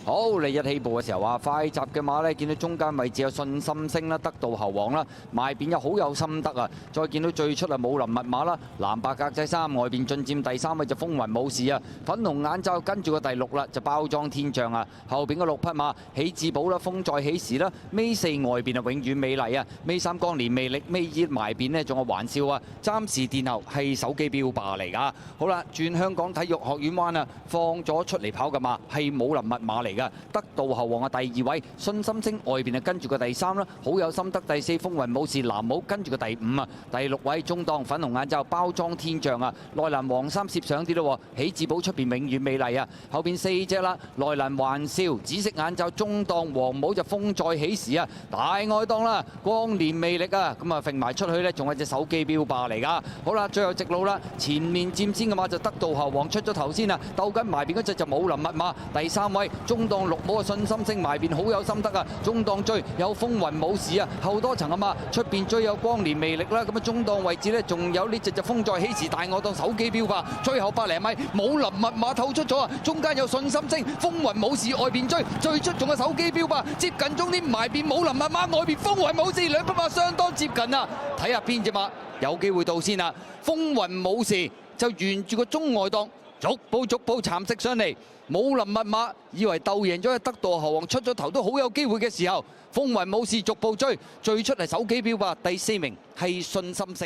好，嚟日起步嘅時候啊，快閘嘅馬呢，見到中間位置有信心星啦，得道猴王啦，埋邊又好有心得啊！再見到最出啊武林密碼啦，藍白格仔衫外邊進佔第3位就風雲武士啊，粉紅眼罩跟住個第6啦，就包裝天象啊，後邊嘅6匹馬喜智寶啦，風再起時啦，尾4外邊啊永遠美麗啊，尾3光年魅力，尾2埋邊呢仲有玩笑啊，暫時殿後係手機標霸嚟㗎。好啦，轉香港體育學院灣啊，放咗出嚟跑嘅馬係武林密碼嚟㗎，得道猴王嘅第2位，信心星外邊啊跟住個第3啦，好有心得第4，風雲武士藍帽跟住個第5啊，第6位中檔粉紅眼罩包裝天象啊，內欄黃衫攝上啲咯，喜智寶出邊永遠美麗啊，後邊4隻啦，內欄玩笑紫色眼罩中檔黃帽就風再起時啊，大外檔啦，光年魅力啊，咁啊揈埋出去呢，仲係隻手機標霸嚟㗎。好啦，最後直路啦，前面佔先嘅馬就得道猴王出咗頭先啊，鬥緊埋邊嗰隻就武林密碼，第3位中檔綠帽嘅信心星埋邊好有心得啊，中檔追有風雲武士啊，後多層啊嘛，出邊追有光年魅力啦，咁啊中檔位置呢，仲有呢隻就風再起時，大外檔手機標霸，最後100零米武林密碼透出咗啊，中間有信心星風雲武士外邊追，最出仲有手機標霸，接近終點埋邊武林密碼外邊風雲武士，兩匹馬相當接近啊，睇下邊隻馬有機會到先啊，風雲武士就沿住個中外檔逐步蠶食上嚟，武林密碼以為鬥贏咗得道猴王出咗頭都好有機會嘅時候，風雲武士逐步追，最出嚟手機標霸第4名係信心色。